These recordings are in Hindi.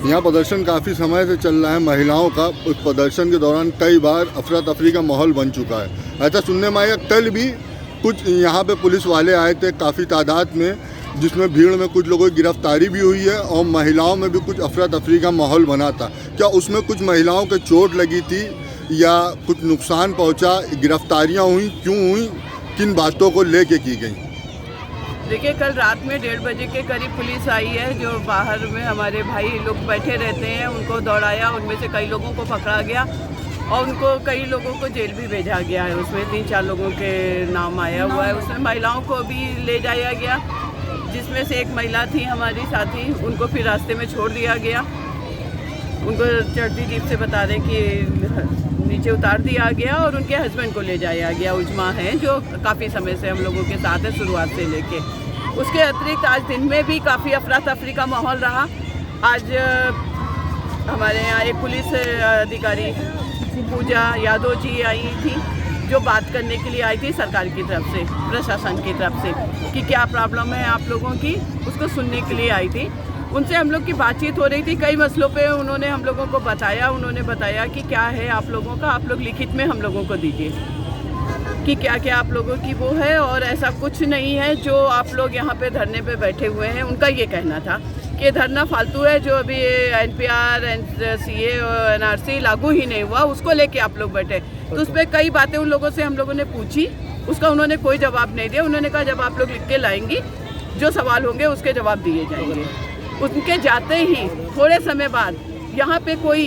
यहाँ प्रदर्शन काफ़ी समय से चल रहा है महिलाओं का। उस प्रदर्शन के दौरान कई बार अफरा तफरी का माहौल बन चुका है। ऐसा सुनने में आया कल भी कुछ यहाँ पे पुलिस वाले आए थे काफ़ी तादाद में, जिसमें भीड़ में कुछ लोगों की गिरफ्तारी भी हुई है और महिलाओं में भी कुछ अफरा तफरी का माहौल बना था। क्या उसमें कुछ महिलाओं के चोट लगी थी या कुछ नुकसान पहुँचा? गिरफ्तारियाँ हुई, क्यों हुई, किन बातों को लेके की गई? देखिए, कल रात में 1:30 बजे के करीब पुलिस आई है। जो बाहर में हमारे भाई लोग बैठे रहते हैं उनको दौड़ाया, उनमें से कई लोगों को पकड़ा गया और उनको कई लोगों को जेल भी भेजा गया है। उसमें 3-4 लोगों के नाम आया हुआ है। उसमें महिलाओं को भी ले जाया गया, जिसमें से एक महिला थी हमारी साथी, उनको फिर रास्ते में छोड़ दिया गया। उनको चढ़ती जीप से बता दें कि नीचे उतार दिया गया और उनके हस्बैंड को ले जाया गया। उजमा हैं जो काफ़ी समय से हम लोगों के साथ है शुरुआत से लेके। उसके अतिरिक्त आज दिन में भी काफ़ी अफरा तफरी का माहौल रहा। आज हमारे यहाँ एक पुलिस अधिकारी पूजा यादव जी आई थी, जो बात करने के लिए आई थी सरकार की तरफ से, प्रशासन की तरफ से, कि क्या प्रॉब्लम है आप लोगों की, उसको सुनने के लिए आई थी। उनसे हम लोग की बातचीत हो रही थी कई मसलों पे। उन्होंने हम लोगों को बताया, उन्होंने बताया कि क्या है आप लोगों का, आप लोग लिखित में हम लोगों को दीजिए कि क्या क्या आप लोगों की वो है, और ऐसा कुछ नहीं है जो आप लोग यहाँ पे धरने पे बैठे हुए हैं। उनका ये कहना था कि धरना फालतू है, जो अभी NPR, CA और NRC लागू ही नहीं हुआ, उसको लेके आप लोग बैठे। तो उस पर कई बातें उन लोगों से हम लोगों ने पूछी, उसका उन्होंने कोई जवाब नहीं दिया। उन्होंने कहा जब आप लोग लिख के लाएंगी, जो सवाल होंगे उसके जवाब दिए जाएंगे। उनके जाते ही थोड़े समय बाद यहाँ पे कोई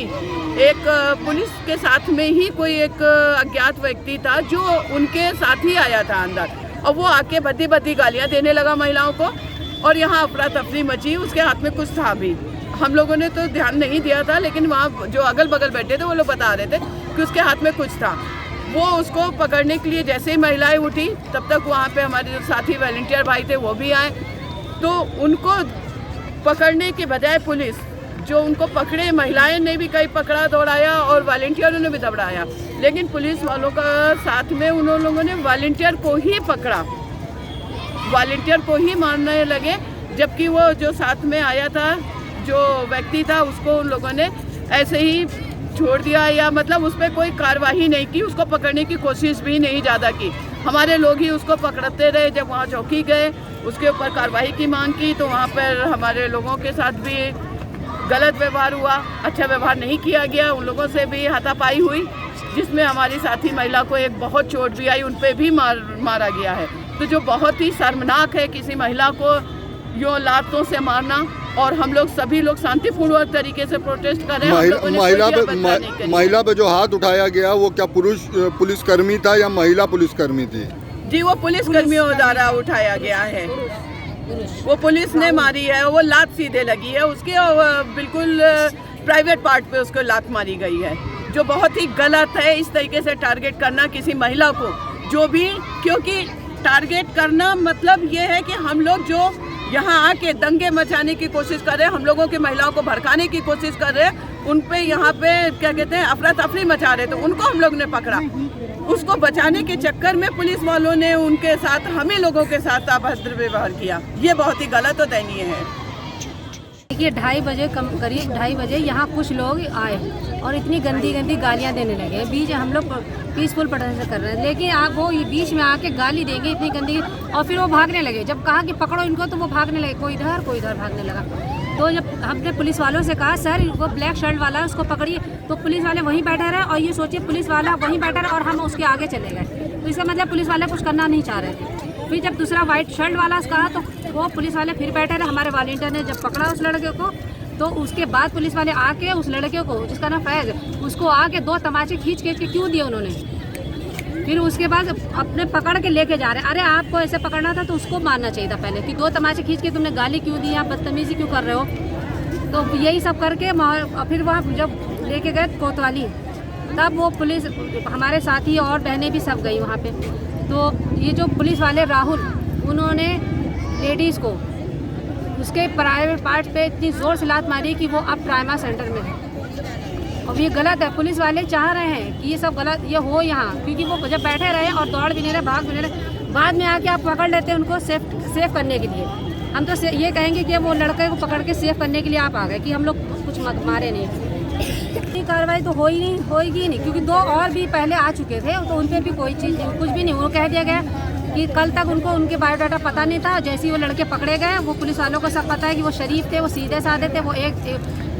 एक पुलिस के साथ में ही कोई एक अज्ञात व्यक्ति था जो उनके साथ ही आया था अंदर, और वो आके बद्दी बद्दी गालियाँ देने लगा महिलाओं को, और यहाँ अफरा तफरी मची। उसके हाथ में कुछ था भी, हम लोगों ने तो ध्यान नहीं दिया था, लेकिन वहाँ जो अगल बगल बैठे थे वो लोग बता रहे थे कि उसके हाथ में कुछ था। वो उसको पकड़ने के लिए जैसे ही महिलाएं उठी, तब तक वहाँ पे हमारे जो साथी वॉलंटियर भाई थे वो भी आए। तो उनको पकड़ने के बजाय पुलिस जो उनको पकड़े, महिलाएं ने भी कई पकड़ा, दौड़ाया, और वॉलंटियरों ने भी दौड़ाया, लेकिन पुलिस वालों का साथ में उन लोगों ने वॉलंटियर को ही पकड़ा, वॉलंटियर को ही मारने लगे। जबकि वो जो साथ में आया था, जो व्यक्ति था, उसको उन लोगों ने ऐसे ही छोड़ दिया, या मतलब उस पर कोई कार्रवाई नहीं की, उसको पकड़ने की कोशिश भी नहीं ज़्यादा की। हमारे लोग ही उसको पकड़ते रहे। जब वहाँ चौकी गए, उसके ऊपर कार्रवाई की मांग की, तो वहाँ पर हमारे लोगों के साथ भी गलत व्यवहार हुआ, अच्छा व्यवहार नहीं किया गया। उन लोगों से भी हाथापाई हुई, जिसमें हमारी साथी महिला को एक बहुत चोट भी आई, उन पर भी मारा गया है। तो जो बहुत ही शर्मनाक है किसी महिला को यो लातों से मारना, और हम लोग सभी लोग शांतिपूर्ण तरीके से प्रोटेस्ट कर रहे हैं। महिला पे जो हाथ उठाया गया वो क्या पुरुष पुलिसकर्मी था या महिला पुलिसकर्मी थी? जी, वो पुलिसकर्मियों द्वारा उठाया गया है। वो पुलिस ने मारी है, वो लात सीधे लगी है उसके, और बिल्कुल प्राइवेट पार्ट पे उसको लात मारी गई है, जो बहुत ही गलत है। इस तरीके से टारगेट करना किसी महिला को, जो भी, क्योंकि टारगेट करना मतलब ये है कि हम लोग जो यहाँ आके दंगे मचाने की कोशिश कर रहे हैं, हम लोगों की महिलाओं को भड़काने की कोशिश कर रहे हैं, उन पे यहाँ पे क्या कहते हैं अफरा तफरी मचा रहे, तो उनको हम लोग ने पकड़ा। उसको बचाने के चक्कर में पुलिस वालों ने उनके साथ, हमें लोगों के साथ अभद्र व्यवहार किया। ये बहुत ही गलत और दयनीय है। देखिए, 2:30 बजे करीब 2:30 बजे यहाँ कुछ लोग आए और इतनी गंदी गंदी गालियाँ देने लगे। बीच हम लोग पीसफुल प्रदर्शन कर रहे हैं, लेकिन आप वो बीच में आके गाली देंगे इतनी गंदी, और फिर वो भागने लगे। जब कहा कि पकड़ो इनको, तो वो भागने लगे, कोई इधर भागने लगा। तो जब हमने पुलिस वालों से कहा सर वो ब्लैक शर्ट वाला है उसको पकड़िए, तो पुलिस वाले वहीं बैठे रहे, और ये सोचिए पुलिस वाला वहीं बैठा रहा और हम उसके आगे चले गए। तो इसका मतलब पुलिस वाले कुछ करना नहीं चाह रहे थे। फिर जब दूसरा वाइट शर्ट वाला कहा, तो वो पुलिस वाले फिर बैठे रहे। हमारे वॉलंटियर ने जब पकड़ा उस लड़के को, तो उसके बाद पुलिस वाले आके उस लड़के को, जिसका नाम फैज, उसको आके 2 तमाचे खींच के क्यों दिए उन्होंने। फिर उसके बाद अपने पकड़ के लेके जा रहे हैं। अरे आपको ऐसे पकड़ना था तो उसको मारना चाहिए था पहले, कि 2 तमाचे खींच के तुमने गाली क्यों दी, आप बदतमीजी क्यों कर रहे हो। तो यही सब करके फिर वहाँ जब लेके गए कोतवाली, तब वो पुलिस, हमारे साथी और बहनें भी सब गई वहाँ पे। तो ये जो पुलिस वाले राहुल, उन्होंने लेडीज़ को उसके प्राइवेट पार्ट पे इतनी ज़ोर से लात मारी कि वो अब ट्रामा सेंटर में है। और ये गलत है। पुलिस वाले चाह रहे हैं कि ये सब गलत ये हो यहाँ, क्योंकि वो जब बैठे रहे और दौड़ भी नहीं रहे, भाग भी नहीं रहे, बाद में आके आप पकड़ लेते हैं उनको सेफ करने के लिए। हम तो ये कहेंगे कि वो लड़के को पकड़ के सेफ करने के लिए आप आ गए, कि हम लोग कुछ कुछ मारे नहीं। कार्रवाई तो होगी नहीं क्योंकि 2 और भी पहले आ चुके थे, तो उन पर भी कोई चीज़ कुछ भी नहीं। वो कह दिया गया कि कल तक उनको उनके बायोडाटा पता नहीं था। जैसे ही वो लड़के पकड़े गए, वो पुलिस वालों को सब पता है कि वो शरीफ थे, वो सीधे साधे थे। वो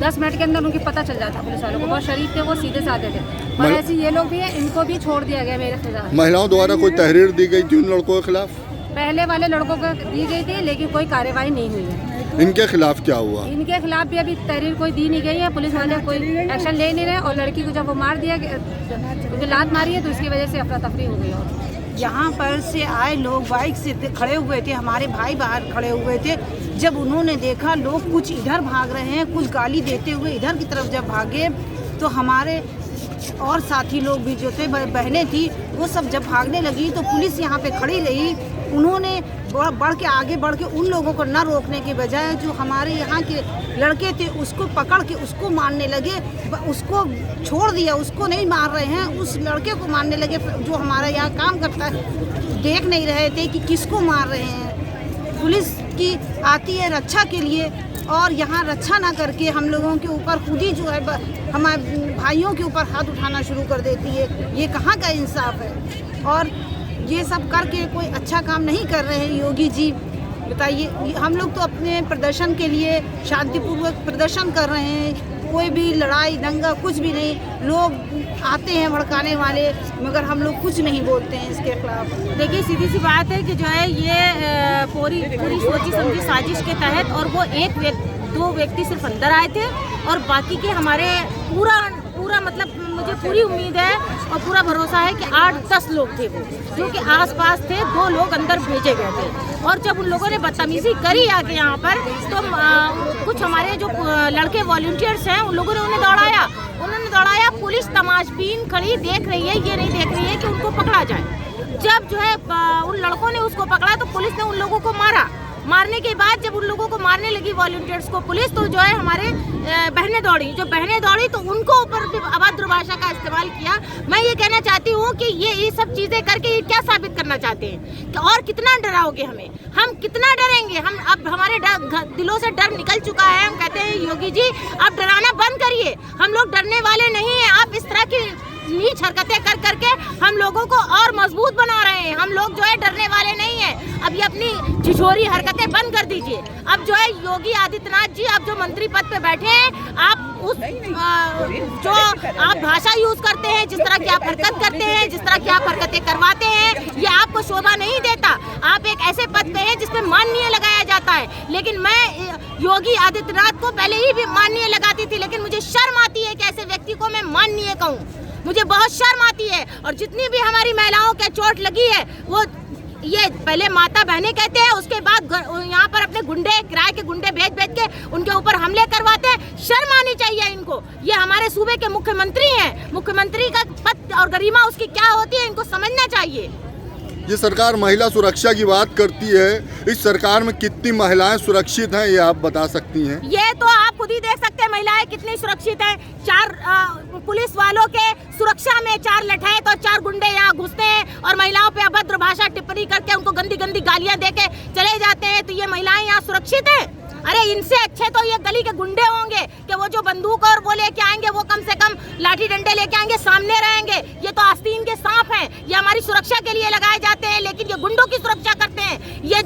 10 मिनट के अंदर उनकी पता चल जाता पुलिस वालों को, बहुत शरीफ थे, वो सीधे साधे थे। और ऐसे ये लोग भी हैं, इनको भी छोड़ दिया गया मेरे खिलाफ। महिलाओं द्वारा कोई तहरीर दी गई थी उन लड़कों के खिलाफ? पहले वाले लड़कों को दी गई थी, लेकिन कोई कार्रवाई नहीं हुई है। इनके खिलाफ क्या हुआ? इनके खिलाफ भी अभी तहरीर कोई दी नहीं गई है। पुलिस वाले कोई एक्शन ले नहीं रहे। और लड़की को जब वो मार दिया, क्योंकि लात मारी है, तो इसकी वजह से अफरा तफरी हो गई। और यहाँ पर से आए लोग बाइक से खड़े हुए थे, हमारे भाई बाहर खड़े हुए थे। जब उन्होंने देखा लोग कुछ इधर भाग रहे हैं, कुछ गाली देते हुए इधर की तरफ जब भागे, तो हमारे और साथी लोग भी जो थे, बहनें थी, वो सब जब भागने लगी तो पुलिस यहाँ पे खड़ी रही। उन्होंने बढ़ के आगे बढ़ के उन लोगों को न रोकने के बजाय जो हमारे यहाँ के लड़के थे उसको पकड़ के उसको मारने लगे। उसको छोड़ दिया, उसको नहीं मार रहे हैं, उस लड़के को मारने लगे जो हमारा यहाँ काम करता है। देख नहीं रहे थे कि किसको मार रहे हैं। पुलिस की आती है रक्षा के लिए, और यहाँ रक्षा ना करके हम लोगों के ऊपर खुद ही जो है हमारे भाइयों के ऊपर हाथ उठाना शुरू कर देती है। ये कहाँ का इंसाफ है? और ये सब करके कोई अच्छा काम नहीं कर रहे हैं योगी जी। बताइए, हम लोग तो अपने प्रदर्शन के लिए शांतिपूर्वक प्रदर्शन कर रहे हैं, कोई भी लड़ाई दंगा कुछ भी नहीं। लोग आते हैं भड़काने वाले, मगर हम लोग कुछ नहीं बोलते हैं इसके खिलाफ। देखिए, सीधी सी बात है कि जो है ये पूरी सोची समझी साजिश के तहत, और वो 2 व्यक्ति सिर्फ अंदर आए थे, और बाकी के हमारे पूरा मतलब मुझे पूरी उम्मीद है और पूरा भरोसा है कि 8-10 लोग थे वो, जो कि आसपास थे। 2 लोग अंदर भेजे गए थे, और जब उन लोगों ने बदतमीजी करी आके यहाँ पर, तो कुछ हमारे जो लड़के वॉलंटियर्स हैं, उन लोगों ने उन्हें दौड़ाया। पुलिस तमाशबीन खड़ी देख रही है, ये नहीं देख रही है कि उनको पकड़ा जाए। जब जो है उन लड़कों ने उसको पकड़ा, तो पुलिस ने उन लोगों को मारने के बाद जब उन लोगों को मारने लगी वॉलंटियर्स को पुलिस, तो जो है हमारे बहनें दौड़ी तो उनको ऊपर भी अभद्र भाषा का इस्तेमाल किया। मैं ये कहना चाहती हूँ कि ये सब चीज़ें करके ये क्या साबित करना चाहते हैं, और कितना डराओगे हमें? हम कितना डरेंगे? हम अब हमारे दिलों से डर निकल चुका है। हम कहते हैं योगी जी, आप डराना बंद करिए। हम लोग डरने वाले नहीं हैं। आप इस तरह की नीच हरकतें कर करके हम लोगों को और मजबूत बना रहे हैं। हम लोग जो है डरने वाले नहीं हैं। अब ये अपनी छिछोरी हरकतें बंद कर दीजिए। अब जो है योगी आदित्यनाथ जी, आप जो मंत्री पद पे बैठे हैं, आप उस जो आप भाषा यूज करते हैं, जिस तरह की आप हरकत करते हैं, जिस तरह की आप हरकतें करवाते हैं, ये आपको शोभा नहीं देता। आप एक ऐसे पद पे हैं जिसमें माननीय लगाया जाता है। लेकिन मैं योगी आदित्यनाथ को पहले ही भी माननीय लगाती थी, लेकिन मुझे शर्म आती है कि ऐसे व्यक्ति को मैं माननीय कहूँ। मुझे बहुत शर्म आती है। और जितनी भी हमारी महिलाओं के चोट लगी है, वो ये पहले माता बहनें कहते हैं, उसके बाद यहाँ पर अपने किराए के गुंडे भेज के उनके ऊपर हमले करवाते हैं। शर्म आनी चाहिए इनको। ये हमारे सूबे के मुख्यमंत्री हैं। मुख्यमंत्री का पद और गरिमा उसकी क्या होती है, इनको समझना चाहिए। ये सरकार महिला सुरक्षा की बात करती है, इस सरकार में कितनी महिलाएं सुरक्षित हैं, ये आप बता सकती हैं? ये तो आप खुद ही देख सकते हैं महिलाएं कितनी सुरक्षित हैं। 4 पुलिस वालों के सुरक्षा में 4 लठैत और 4 गुंडे यहाँ घुसते हैं और महिलाओं पे अभद्र भाषा टिप्पणी करके उनको गंदी गंदी गालियां देके चले जाते हैं। तो ये महिलाएं यहाँ सुरक्षित हैं? अरे इनसे अच्छे तो ये गली के गुंडे होंगे कि वो जो बंदूक और वो लेके आएंगे, वो कम से कम लाठी डंडे लेके आएंगे, सामने रहेंगे। ये तो आस्तीन के सांप हैं। ये हमारी सुरक्षा के लिए लगाए जाते हैं, लेकिन ये गुंडों की सुरक्षा करते हैं। ये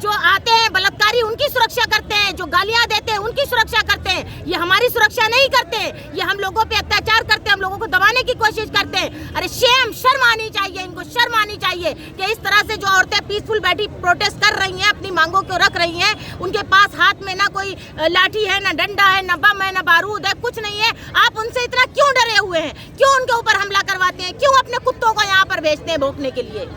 जो आते हैं बलात्कारी, उनकी सुरक्षा करते हैं। जो गालियां देते हैं, उनकी सुरक्षा करते हैं। ये हमारी सुरक्षा नहीं करते। ये हम लोगों पे अत्याचार करते हैं, हम लोगों को दबाने की कोशिश करते हैं। अरे शर्म आनी चाहिए इनको, शर्म आनी चाहिए कि इस तरह से जो औरतें पीसफुल बैठी प्रोटेस्ट कर रही हैं, अपनी मांगों को रख रही हैं, उनके पास हाथ में ना कोई लाठी है, ना डंडा है, ना बम है, ना बारूद है, कुछ नहीं है। आप उनसे इतना क्यों डरे हुए हैं? क्यों उनके ऊपर हमला करवाते हैं? क्यों अपने कुत्तों को यहाँ पर भेजते हैं भौंकने के लिए?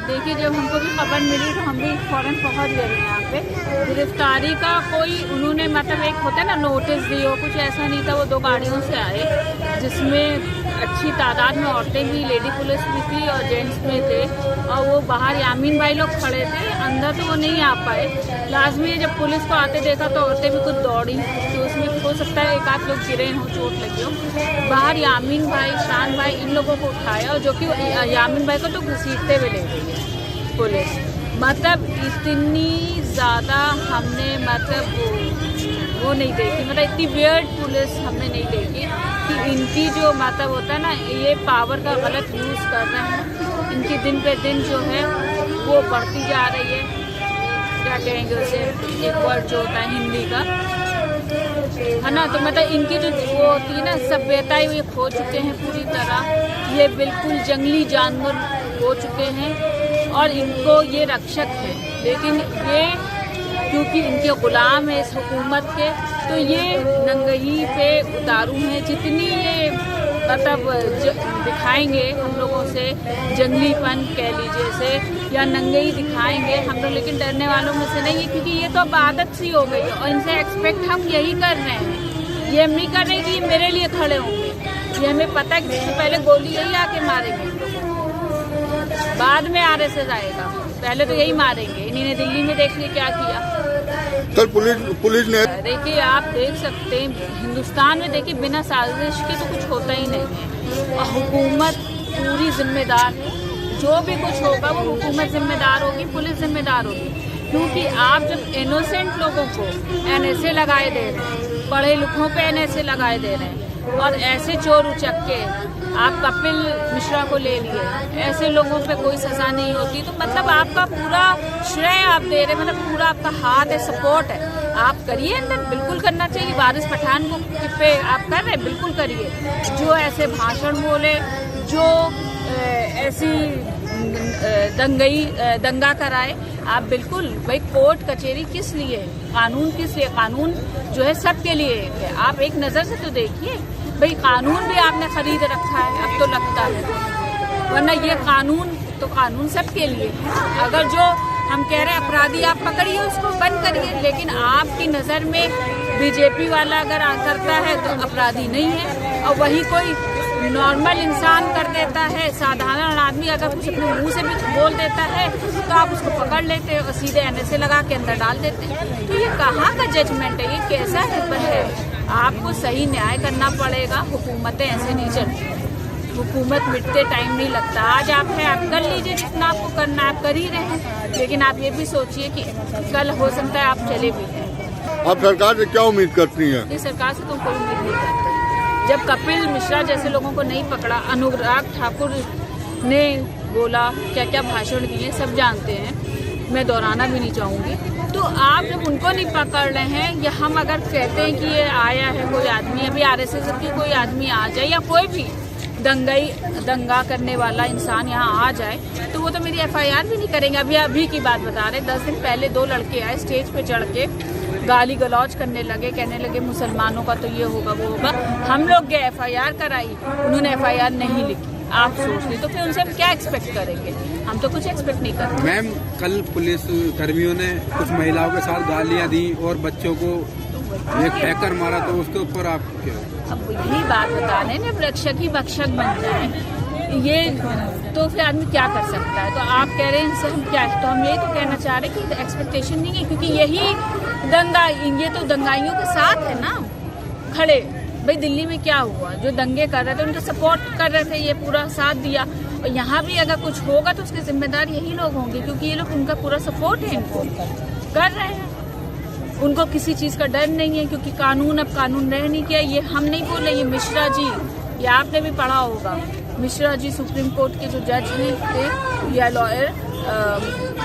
देखिए, जब हमको भी खबर मिली तो हम भी फ़ौरन पहुंच गए यहाँ पे। गिरफ्तारी का कोई उन्होंने मतलब एक होता है ना नोटिस दी हो, कुछ ऐसा नहीं था। वो 2 गाड़ियों से आए, जिसमें अच्छी तादाद में औरतें भी, लेडी पुलिस भी थी और जेंट्स भी थे। और वो बाहर यामीन भाई लोग खड़े थे, अंदर तो वो नहीं आ पाए। लाजमी जब पुलिस को आते देखा तो औरतें भी कुछ दौड़ी, तो उसमें हो सकता है 1 आध लोग गिरे हों, चोट लगी हो। बाहर यामीन भाई, शान भाई, इन लोगों को उठाया, और जो कि यामीन भाई को तो घसीटते हुए ले गई है पुलिस। मतलब इतनी ज़्यादा हमने मतलब वो नहीं देखी, मतलब इतनी वियर्ड पुलिस हमने नहीं देखी कि इनकी जो मतलब होता है ना, ये पावर का गलत यूज़ कर रहे हैं। इनकी दिन पे दिन जो है वो बढ़ती जा रही है, क्या कहेंगे उसे, एक वर्ड जो होता है हिंदी का, है ना। तो मतलब इनकी जो वो होती है ना सभ्यता, ये खो चुके हैं पूरी तरह। ये बिल्कुल जंगली जानवर हो चुके हैं और इनको ये रक्षक है, लेकिन ये क्योंकि इनके गुलाम है इस हुकूमत के, तो ये नंगही पे उतारू हैं। जितनी ये मतलब दिखाएंगे हम लोगों से जंगलीपन कह लीजिए से, या नंगही दिखाएंगे हम लोग, लेकिन डरने वालों में से नहीं है, क्योंकि ये तो अब आदत सी हो गई है और इनसे एक्सपेक्ट हम यही कर रहे हैं। ये हम नहीं कर रहे हैं कि ये मेरे लिए खड़े होंगे, ये हमें पता है कि इससे पहले गोली यही आके मारेंगे, बाद में RSS आएगा, पहले तो यही मारेंगे। इन्हीं ने दिल्ली में देख लिया क्या किया। कल पुलिस ने देखिए, आप देख सकते हैं हिंदुस्तान में, देखिए बिना साजिश के तो कुछ होता ही नहीं है और हुकूमत पूरी जिम्मेदार है। जो भी कुछ होगा वो हुकूमत जिम्मेदार होगी, पुलिस जिम्मेदार होगी, क्योंकि आप जब इनोसेंट लोगों को NSA लगाए दे रहे हैं, पढ़े लिखों पे NSA लगाए दे रहे हैं, और ऐसे चोर उचक्के आप कपिल मिश्रा को ले लिए, ऐसे लोगों पे कोई सजा नहीं होती, तो मतलब आपका पूरा श्रेय आप दे रहे, मतलब पूरा आपका हाथ है, सपोर्ट है, आप करिए अंदर, बिल्कुल करना चाहिए। वारिस पठान को पे आप कर रहे हैं, बिल्कुल करिए। जो ऐसे भाषण बोले, जो ऐसी दंगा कराए, आप बिल्कुल, भाई कोर्ट कचहरी किस लिए, कानून किस लिए, कानून जो है सबके लिए है। आप एक नज़र से तो देखिए, भाई कानून भी आपने खरीद रखा है, अब तो लगता है, वरना ये कानून तो कानून सबके लिए है। अगर जो हम कह रहे हैं अपराधी आप पकड़िए, उसको बंद करिए, लेकिन आपकी नज़र में BJP वाला अगर करता है तो अपराधी नहीं है, और वही कोई नॉर्मल इंसान कर देता है, साधारण आदमी अगर कुछ अपने मुंह से भी बोल देता है तो आप उसको पकड़ लेते हैं और सीधे NSA लगा के अंदर डाल देते हैं। तो ये कहाँ का जजमेंट है, ये कैसा है? आपको सही न्याय करना पड़ेगा। हुकूमतें ऐसे नहीं चलती, हुकूमत मिटते टाइम नहीं लगता। आज आप है, आप कर लीजिए जितना आपको करना है, आप कर ही रहे हैं, लेकिन आप ये भी सोचिए कि कल हो सकता है आप चले भी जाएं। आप सरकार से क्या उम्मीद करती हैं? ये सरकार से तो कोई उम्मीद नहीं करती। जब कपिल मिश्रा जैसे लोगों को नहीं पकड़ा, अनुराग ठाकुर ने बोला, क्या क्या भाषण दिए सब जानते हैं, मैं दोहराना भी नहीं चाहूँगी। तो आप जब उनको नहीं पकड़ रहे हैं, या हम अगर कहते हैं कि ये आया है कोई आदमी, अभी RSS की कोई आदमी आ जाए, या कोई भी दंगा करने वाला इंसान यहाँ आ जाए, तो वो तो मेरी FIR भी नहीं करेंगे। अभी की बात बता रहे, 10 दिन पहले 2 लड़के आए, स्टेज पे चढ़ के गाली गलौज करने लगे, कहने लगे मुसलमानों का तो ये होगा वो होगा। हम लोग गए, FIR कराई, उन्होंने FIR नहीं लिखी। आप सोच ली, तो फिर उनसे हम क्या एक्सपेक्ट करेंगे? हम तो कुछ एक्सपेक्ट नहीं करते। मैम, कल पुलिस कर्मियों ने कुछ महिलाओं के साथ गालियां दी और बच्चों को एक हैकर मारा, तो उसके ऊपर आप क्या? अब यही बात बता रहे हैं, रक्षक ही भक्षक बन जाए, ये तो फिर आदमी क्या कर सकता है? तो आप कह रहे हैं इनसे हम क्या, तो हम यही तो कहना चाह रहे हैं कि एक्सपेक्टेशन नहीं है, क्योंकि यही ये तो दंगाइयों के साथ है ना खड़े। भाई दिल्ली में क्या हुआ, जो दंगे कर रहे थे उनका सपोर्ट कर रहे थे, ये पूरा साथ दिया, और यहाँ भी अगर कुछ होगा तो उसके जिम्मेदार यही लोग होंगे, क्योंकि ये लोग, उनका पूरा सपोर्ट है, इनको कर रहे हैं, उनको किसी चीज़ का डर नहीं है, क्योंकि कानून अब कानून रह नहीं किया। ये हम नहीं बोल रहे, ये मिश्रा जी, ये आपने भी पढ़ा होगा, मिश्रा जी सुप्रीम कोर्ट के जो जज हैं या लॉयर,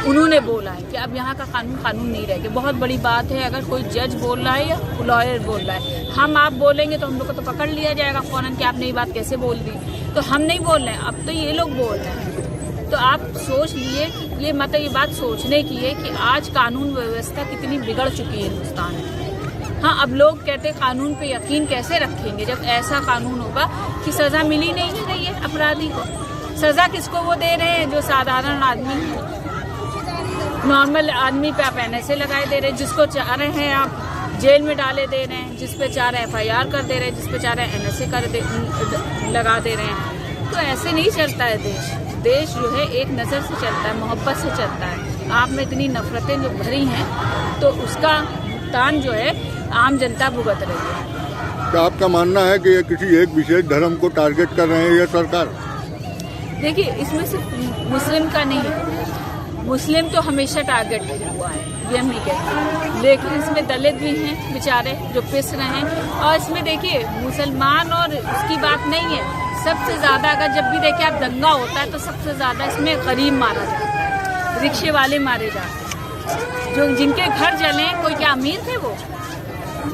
उन्होंने बोला है कि अब यहाँ का कानून नहीं रहेगा। बहुत बड़ी बात है अगर कोई जज बोल रहा है या लॉयर बोल रहा है। हम आप बोलेंगे तो हम लोग को तो पकड़ लिया जाएगा फौरन कि आपने ये बात कैसे बोल दी। तो हम नहीं बोल रहे हैं, अब तो ये लोग बोल रहे हैं। तो आप सोच लिए, ये मतलब ये बात सोचने की है कि आज कानून व्यवस्था कितनी बिगड़ चुकी है हिंदुस्तान में। हाँ, अब लोग कहते हैं कानून पे यकीन कैसे रखेंगे जब ऐसा कानून होगा कि सज़ा मिली नहीं रही है अपराधी को। सज़ा किसको वो दे रहे हैं? जो साधारण आदमी है, नॉर्मल आदमी पे आप NSA लगाए दे रहे हैं, जिसको चाह रहे हैं आप जेल में डाले दे रहे हैं, जिस पे चाह रहे हैं FIR कर दे रहे हैं, जिस पे चाह रहे हैं NSA लगा दे रहे हैं। तो ऐसे नहीं चलता है देश। देश जो है एक नज़र से चलता है, मोहब्बत से चलता है। आप में इतनी नफरतें जो भरी हैं, तो उसका भुगतान जो है आम जनता भुगत रही है। क्या आपका मानना है कि ये किसी एक विशेष धर्म को टारगेट कर रहे हैं ये सरकार? देखिए, इसमें सिर्फ मुस्लिम का नहीं है, मुस्लिम तो हमेशा टारगेट हुआ है, ये हम नहीं कहते, लेकिन इसमें दलित भी हैं बेचारे जो पिस रहे हैं। और इसमें देखिए मुसलमान और उसकी बात नहीं है, सबसे ज़्यादा अगर जब भी देखिए आप दंगा होता है तो सबसे ज़्यादा इसमें गरीब मारा जाता है, रिक्शे वाले मारे जाते हैं, जो जिनके घर जले। कोई क्या अमीर थे वो,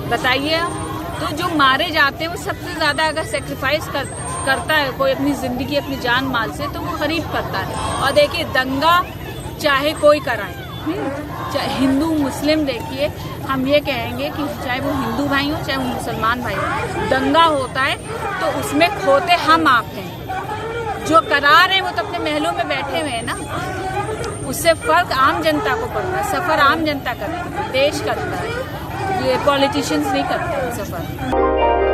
बताइए आप। तो जो मारे जाते हैं वो सबसे ज़्यादा अगर सेक्रीफाइस करता है कोई अपनी ज़िंदगी अपनी जान माल से, तो वो गरीब करता है। और देखिए दंगा चाहे कोई कराए, चाहे हिंदू मुस्लिम, देखिए हम ये कहेंगे कि चाहे वो हिंदू भाई हो चाहे वो मुसलमान भाई हो, दंगा होता है तो उसमें खोते हम आप हैं। जो करा रहे हैं वो तो अपने महलों में बैठे हुए हैं ना, उससे फर्क आम जनता को पड़ता है। सफ़र आम जनता करती है, देश करता है, ये पॉलिटिशियंस नहीं करते सफ़र।